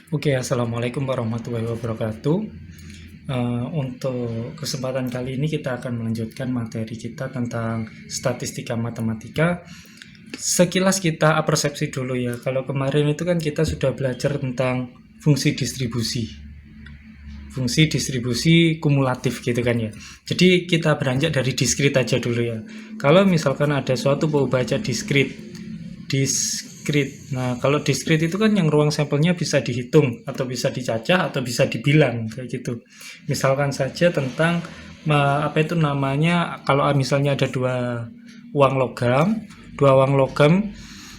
Oke, assalamualaikum warahmatullahi wabarakatuh. Untuk kesempatan kali ini kita akan melanjutkan materi kita tentang statistika matematika. Sekilas kita persepsi dulu ya. Kalau kemarin itu kan kita sudah belajar tentang fungsi distribusi kumulatif gitu kan ya. Jadi kita beranjak dari diskrit aja dulu ya. Kalau misalkan ada suatu pembaca diskrit. Nah, kalau diskrit itu kan yang ruang sampelnya bisa dihitung atau bisa dicacah atau bisa dibilang kayak gitu. Misalkan saja tentang apa itu namanya, kalau misalnya ada dua uang logam,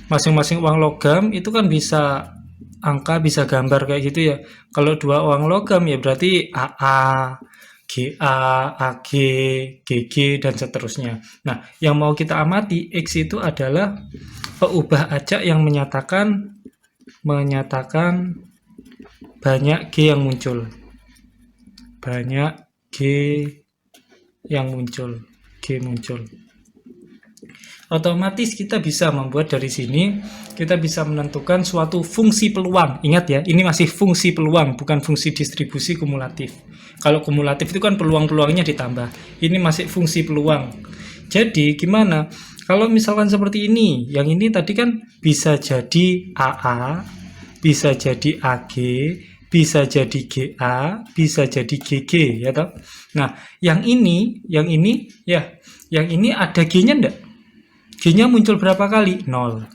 masing-masing uang logam itu kan bisa angka, bisa gambar kayak gitu ya. Kalau dua uang logam ya berarti AA, GA, AG, GG dan seterusnya. Nah, yang mau kita amati X itu adalah peubah acak yang menyatakan banyak G yang muncul. Banyak G muncul. Otomatis kita bisa membuat dari sini, kita bisa menentukan suatu fungsi peluang. Ingat ya, ini masih fungsi peluang, bukan fungsi distribusi kumulatif. Kalau kumulatif itu kan peluang-peluangnya ditambah. Ini masih fungsi peluang. Jadi gimana? Kalau misalkan seperti ini, yang ini tadi kan bisa jadi AA, bisa jadi AG, bisa jadi GA, bisa jadi GG, ya toh. Nah, yang ini ada G-nya enggak? G-nya muncul berapa kali? 0.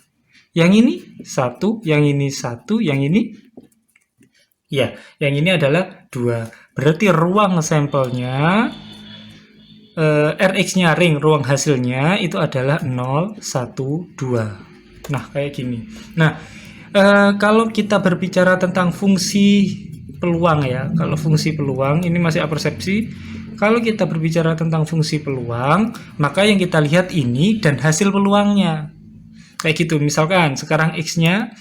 Yang ini 1, yang ini 1, yang ini yang ini adalah 2. Berarti ruang sampelnya Rx-nya ring, ruang hasilnya itu adalah 0, 1, 2. Nah, kayak gini. Nah, kalau kita berbicara tentang fungsi peluang ya, kalau fungsi peluang ini masih persepsi. Kalau kita berbicara tentang fungsi peluang, maka yang kita lihat ini dan hasil peluangnya. Kayak gitu, misalkan sekarang X-nya,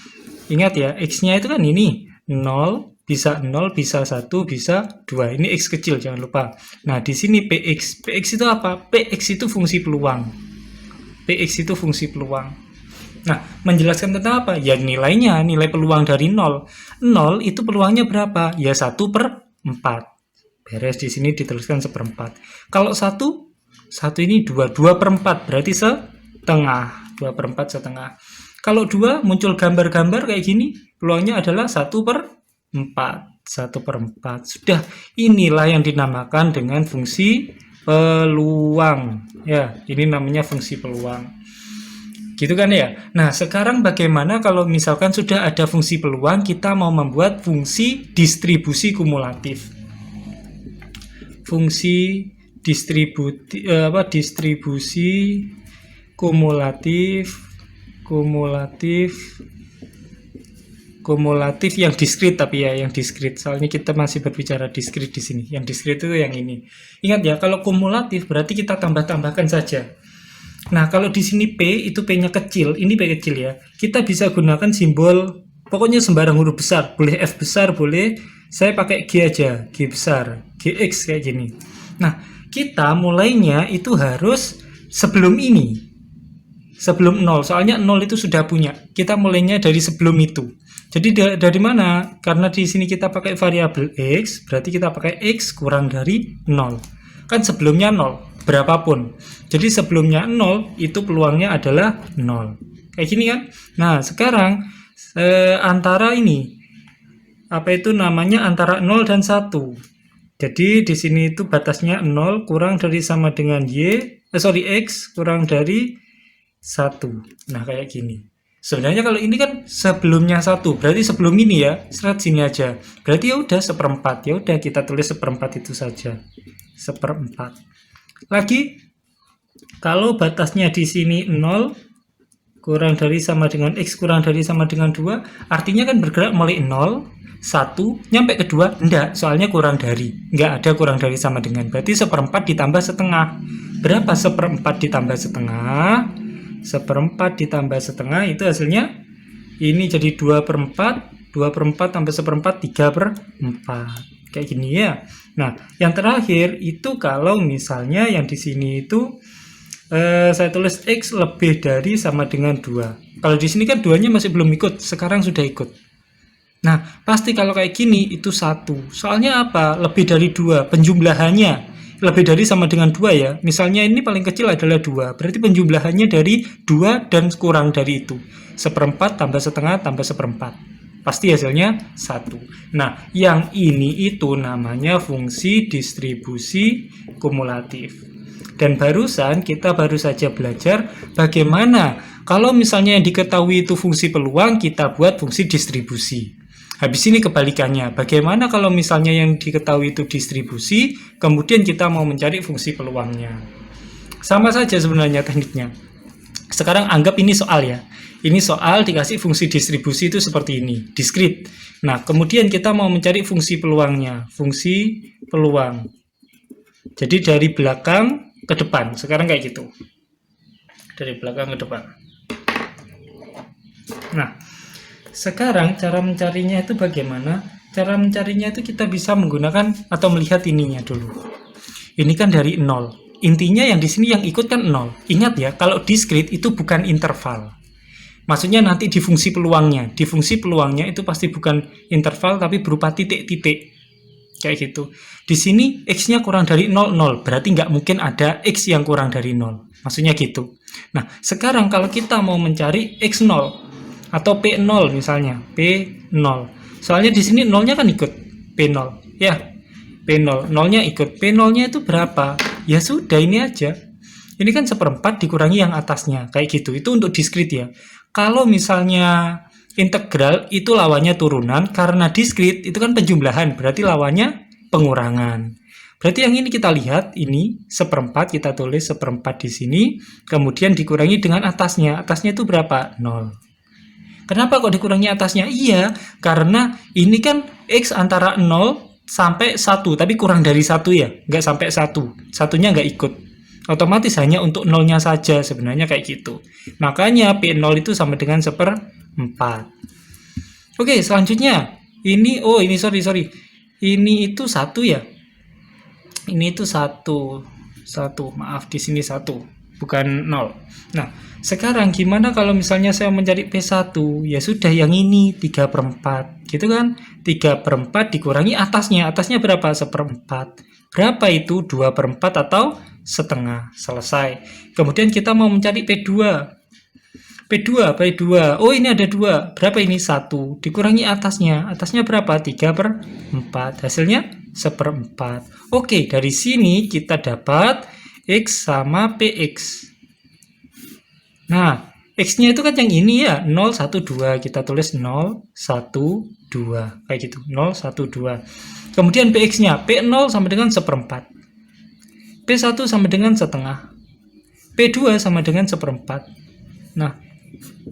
ingat ya, X-nya itu kan ini 0, bisa 0, bisa 1, bisa 2. Ini X kecil, jangan lupa. Nah, di sini PX. PX itu apa? PX itu fungsi peluang. PX itu fungsi peluang. Nah, menjelaskan tentang apa? Ya nilainya, nilai peluang dari 0. 0 itu peluangnya berapa? Ya 1/4. Beres, di sini dituliskan 1/4. Kalau 1 ini 2/4, berarti setengah. 2/4 setengah. Kalau 2 muncul gambar-gambar kayak gini, peluangnya adalah 1/4. 1/4. Sudah, inilah yang dinamakan dengan fungsi peluang. Ya, ini namanya fungsi peluang. Gitu kan ya. Nah, sekarang bagaimana kalau misalkan sudah ada fungsi peluang, kita mau membuat fungsi distribusi kumulatif. Fungsi distribusi kumulatif yang diskrit, tapi ya yang diskrit. Soalnya kita masih berbicara diskrit di sini. Yang diskrit itu yang ini. Ingat ya, kalau kumulatif berarti kita tambah-tambahkan saja. Nah, kalau di sini P itu P-nya kecil, ini P kecil ya. Kita bisa gunakan simbol, pokoknya sembarang huruf besar, boleh F besar, boleh. Saya pakai G aja, G besar, GX kayak gini. Nah, kita mulainya itu harus sebelum ini. Sebelum 0, soalnya 0 itu sudah punya. Kita mulainya dari sebelum itu. Jadi dari mana? Karena di sini kita pakai variabel X, berarti kita pakai X kurang dari 0. Kan sebelumnya 0, berapapun. Jadi sebelumnya 0, itu peluangnya adalah 0. Kayak gini kan? Nah, sekarang antara ini, apa itu namanya, antara 0 dan 1. Jadi di sini itu batasnya 0 kurang dari sama dengan X kurang dari 1. Nah, kayak gini. Sebenarnya kalau ini kan sebelumnya 1, berarti sebelum ini ya, seret sini aja. Berarti ya udah 1/4. Ya udah kita tulis 1/4 itu saja. 1/4. Lagi kalau batasnya di sini 0 kurang dari sama dengan X kurang dari sama dengan 2, artinya kan bergerak mulai 0, 1, nyampe ke 2, enggak, soalnya kurang dari. Enggak ada kurang dari sama dengan. Berarti 1/4 ditambah setengah. Berapa 1/4 ditambah setengah? 1/4 ditambah setengah itu hasilnya ini jadi 2/4. 2/4 tambah 1/4, 3/4. Kayak gini ya. Nah, yang terakhir itu kalau misalnya yang di sini itu saya tulis X lebih dari sama dengan 2. Kalau di sini kan 2-nya masih belum ikut, sekarang sudah ikut. Nah, pasti kalau kayak gini itu 1. Soalnya apa? Lebih dari 2. Penjumlahannya lebih dari sama dengan 2 ya. Misalnya ini paling kecil adalah 2. Berarti penjumlahannya dari 2 dan kurang dari itu. 1/4 tambah setengah tambah 1/4. Pasti hasilnya 1. Nah, yang ini itu namanya fungsi distribusi kumulatif. Dan barusan kita baru saja belajar bagaimana kalau misalnya yang diketahui itu fungsi peluang, kita buat fungsi distribusi. Habis ini kebalikannya, bagaimana kalau misalnya yang diketahui itu distribusi, kemudian kita mau mencari fungsi peluangnya. Sama saja sebenarnya tekniknya. Sekarang anggap ini soal ya. Ini soal dikasih fungsi distribusi itu seperti ini, diskrit. Nah, kemudian kita mau mencari fungsi peluangnya, fungsi peluang. Jadi dari belakang ke depan, sekarang kayak gitu. Dari belakang ke depan. Nah, sekarang cara mencarinya itu bagaimana? Cara mencarinya itu kita bisa menggunakan atau melihat ininya dulu. Ini kan dari 0. Intinya yang di sini yang ikut kan 0. Ingat ya, kalau diskrit itu bukan interval. Maksudnya nanti di fungsi peluangnya. Di fungsi peluangnya itu pasti bukan interval tapi berupa titik-titik. Kayak gitu. Di sini x-nya kurang dari 0, 0. Berarti nggak mungkin ada x yang kurang dari 0. Maksudnya gitu. Nah, sekarang kalau kita mau mencari x0 atau P0 misalnya, P0. Soalnya di sini 0-nya kan ikut P0. Ya, P0. 0-nya ikut. P0-nya itu berapa? Ya sudah, ini aja. Ini kan 1/4 dikurangi yang atasnya. Kayak gitu. Itu untuk diskrit ya. Kalau misalnya integral itu lawannya turunan, karena diskrit itu kan penjumlahan, berarti lawannya pengurangan. Berarti yang ini kita lihat, ini 1/4, kita tulis 1/4 di sini, kemudian dikurangi dengan atasnya. Atasnya itu berapa? 0. Kenapa kok dikurangi atasnya? Iya, karena ini kan X antara 0 sampai 1, tapi kurang dari 1 ya, nggak sampai 1. Satunya nggak ikut. Otomatis hanya untuk 0-nya saja, sebenarnya kayak gitu. Makanya P0 itu sama dengan 1/4. Oke, selanjutnya. Ini sorry. Ini itu 1 ya. Ini itu 1. Maaf, di sini 1. Bukan 0. Nah, sekarang gimana kalau misalnya saya mencari P1? Ya sudah, yang ini 3/4. Gitu kan? 3/4 dikurangi atasnya. Atasnya berapa? 1/4. Berapa itu? 2/4 atau setengah. Selesai. Kemudian kita mau mencari P2. Oh, ini ada 2. Berapa ini? 1. Dikurangi atasnya. Atasnya berapa? 3/4. Hasilnya 1/4. Oke, dari sini kita dapat X sama PX. Nah, X-nya itu kan yang ini ya, 0, 1, 2. Kita tulis 0, 1, 2. Kayak gitu, 0, 1, 2. Kemudian PX-nya, P0 sama dengan 1/4. P1 sama dengan setengah. P2 sama dengan 1/4. Nah,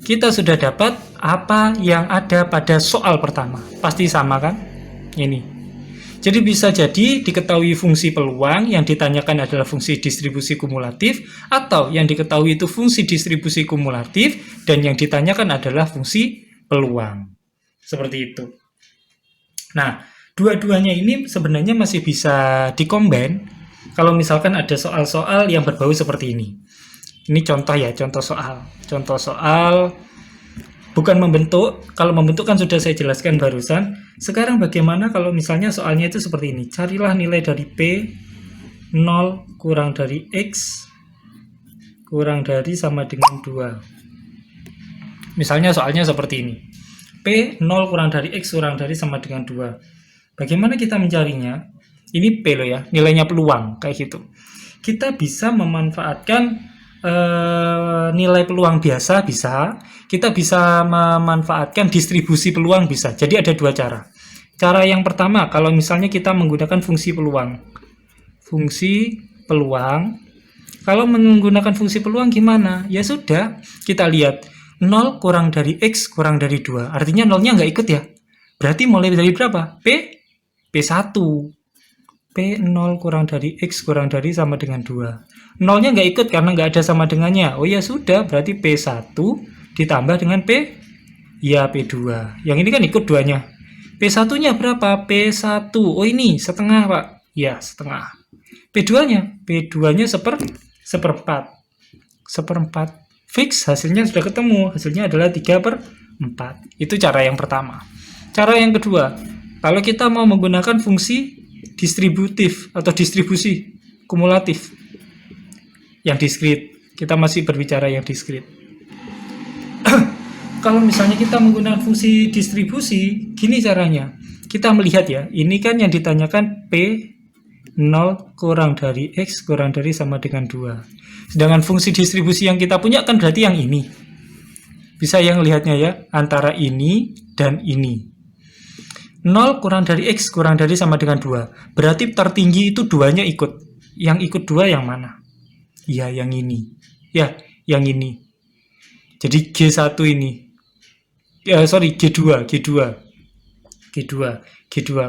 kita sudah dapat apa yang ada pada soal pertama. Pasti sama kan? Ini. Jadi bisa jadi diketahui fungsi peluang, yang ditanyakan adalah fungsi distribusi kumulatif, atau yang diketahui itu fungsi distribusi kumulatif, dan yang ditanyakan adalah fungsi peluang. Seperti itu. Nah, dua-duanya ini sebenarnya masih bisa dikombin kalau misalkan ada soal-soal yang berbau seperti ini. Ini contoh ya, contoh soal. Contoh soal bukan membentuk. Kalau membentuk kan sudah saya jelaskan barusan. Sekarang bagaimana kalau misalnya soalnya itu seperti ini. Carilah nilai dari P 0 kurang dari X kurang dari sama dengan 2. Misalnya soalnya seperti ini. P 0 kurang dari X kurang dari sama dengan 2. Bagaimana kita mencarinya? Ini P loh ya, nilainya peluang. Kayak gitu. Kita bisa memanfaatkan nilai peluang biasa, bisa. Kita bisa memanfaatkan distribusi peluang, bisa. Jadi ada 2 cara. Cara yang pertama, kalau misalnya kita menggunakan fungsi peluang. Fungsi peluang. Kalau menggunakan fungsi peluang gimana? Ya sudah, kita lihat 0 kurang dari X kurang dari 2. Artinya 0-nya nggak ikut ya. Berarti mulai dari berapa? P1. P0 kurang dari X kurang dari sama dengan 2. 0-nya nggak ikut karena nggak ada sama dengannya. Oh ya sudah, berarti P1 ditambah dengan ya P2. Yang ini kan ikut 2-nya. P1-nya berapa? P1. Oh ini setengah Pak. Ya setengah. P2-nya? P2-nya 1/4. 1/4. Fix, hasilnya sudah ketemu. Hasilnya adalah 3/4. Itu cara yang pertama. Cara yang kedua, kalau kita mau menggunakan fungsi distributif atau distribusi kumulatif yang diskrit, kita masih berbicara yang diskrit. Kalau misalnya kita menggunakan fungsi distribusi, gini caranya. Kita melihat ya, ini kan yang ditanyakan P 0 kurang dari X kurang dari sama dengan 2. Sedangkan fungsi distribusi yang kita punya kan berarti yang ini. Bisa yang lihatnya ya, antara ini dan ini. 0 kurang dari X kurang dari sama dengan 2. Berarti tertinggi itu 2-nya ikut. Yang ikut 2 yang mana? Ya, yang ini. Ya, yang ini. Jadi G1 ini. Ya, sorry, G2.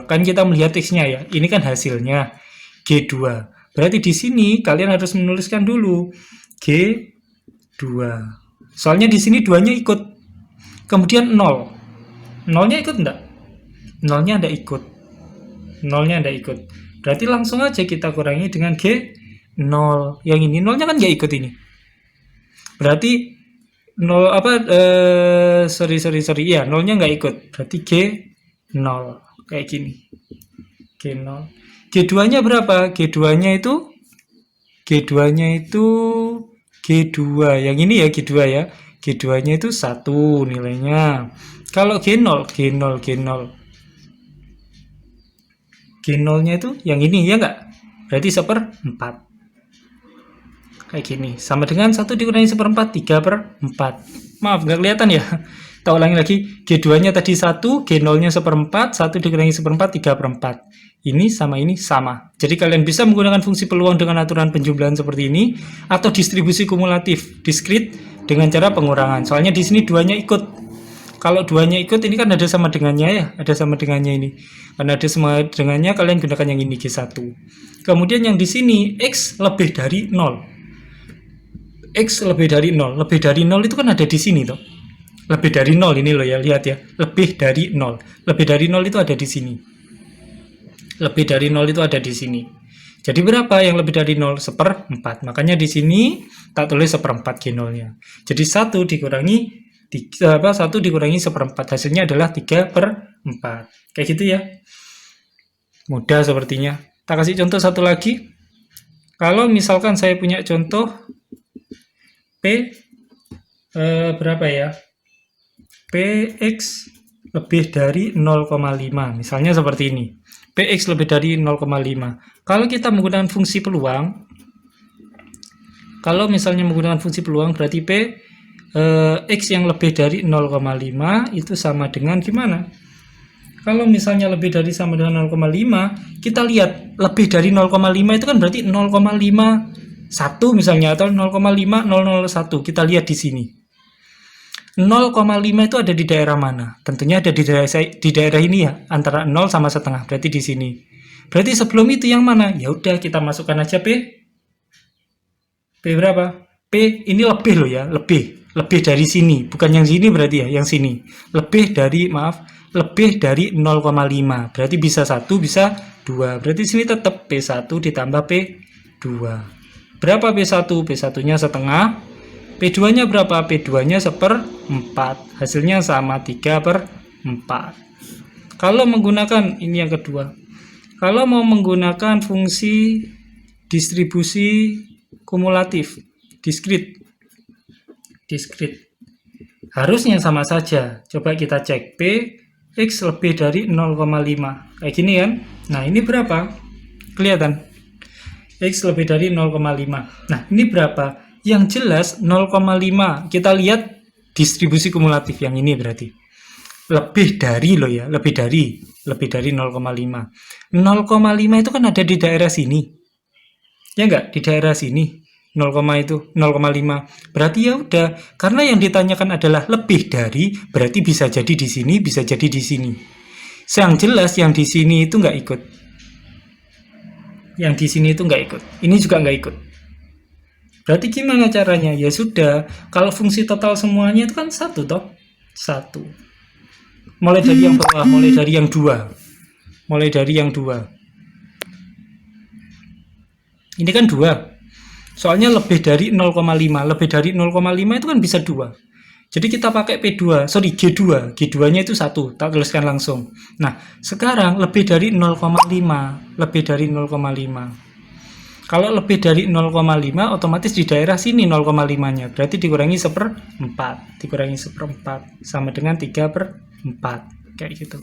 Kan kita melihat X-nya ya. Ini kan hasilnya G2. Berarti di sini kalian harus menuliskan dulu G2. Soalnya di sini 2-nya ikut. Kemudian 0. 0-nya ikut enggak? Nolnya ada ikut. Berarti langsung aja kita kurangi dengan G0. Yang ini nolnya kan nggak ikut ini. Berarti 0 apa? Sorry. Ya, nolnya nggak ikut. Berarti G0 kayak gini. G0. G2-nya berapa? G2-nya itu G2 yang ini ya G2 ya. G2-nya itu 1 nilainya. Kalau G0 G0-nya itu yang ini ya enggak? Berarti 1/4. Kayak gini. Sama dengan 1 dikurangi 1/4, 3/4. Maaf, nggak kelihatan ya. Kita ulangi lagi. G2-nya tadi 1, G0-nya 1/4, 1 dikurangi 1/4, 3/4. Ini sama. Jadi kalian bisa menggunakan fungsi peluang dengan aturan penjumlahan seperti ini, atau distribusi kumulatif, diskrit, dengan cara pengurangan. Soalnya di sini 2-nya ikut. Kalau 2-nya ikut, ini kan ada sama dengannya ya, ada sama dengannya ini. Karena ada sama dengannya, kalian gunakan yang ini G1. Kemudian yang di sini X lebih dari 0. Lebih dari 0 itu kan ada di sini toh. Lebih dari 0 ini loh ya, lihat ya. Lebih dari 0 itu ada di sini. Lebih dari 0 itu ada di sini. Jadi berapa yang lebih dari 0? 1/4. Makanya di sini tak tulis 1/4 G0-nya. Jadi 1 dikurangi 1/4, hasilnya adalah 3/4. Kayak gitu ya. Mudah sepertinya. Kita kasih contoh satu lagi. Kalau misalkan saya punya contoh P berapa ya? Px lebih dari 0,5. Misalnya seperti ini. Px lebih dari 0,5. Kalau kita menggunakan fungsi peluang, berarti P X yang lebih dari 0,5 itu sama dengan gimana? Kalau misalnya lebih dari sama dengan 0,5, kita lihat lebih dari 0,5 itu kan berarti 0,51 misalnya, atau 0,5001. Kita lihat di sini. 0,5 itu ada di daerah mana? Tentunya ada di daerah ini ya, antara 0 sama setengah. Berarti di sini. Berarti sebelum itu yang mana? Ya udah, kita masukkan aja P berapa? P ini lebih loh ya, lebih dari sini, bukan yang sini berarti ya, yang sini. Lebih dari 0,5. Berarti bisa 1, bisa 2. Berarti sini tetap P1 ditambah P2. Berapa P1? P1-nya setengah. P2-nya berapa? P2-nya 1/4. Hasilnya sama 3/4. Kalau menggunakan, ini yang kedua. Kalau mau menggunakan fungsi distribusi kumulatif, diskrit, harusnya sama saja. Coba kita cek. P X lebih dari 0,5. Kayak gini kan? Nah, ini berapa? Kelihatan? X lebih dari 0,5. Nah, ini berapa? Yang jelas 0,5. Kita lihat distribusi kumulatif yang ini berarti. Lebih dari loh ya, lebih dari 0,5. 0,5 itu kan ada di daerah sini. Ya enggak? Di daerah sini. 0,5. Berarti ya udah, karena yang ditanyakan adalah lebih dari, berarti bisa jadi di sini, bisa jadi di sini. Yang jelas yang di sini itu nggak ikut. Yang di sini itu nggak ikut. Ini juga nggak ikut. Berarti gimana caranya? Ya sudah, kalau fungsi total semuanya itu kan 1 toh. 1. Mulai dari yang bawah, mulai dari yang 2. Ini kan 2. Soalnya lebih dari 0,5. Lebih dari 0,5 itu kan bisa 2. Jadi kita pakai P2, sorry G2, G2-nya itu 1, tak tuliskan langsung. Nah, sekarang lebih dari 0,5, lebih dari 0,5. Kalau lebih dari 0,5, otomatis di daerah sini 0,5-nya, berarti dikurangi 1/4, dikurangi 1/4, sama dengan 3/4, kayak gitu.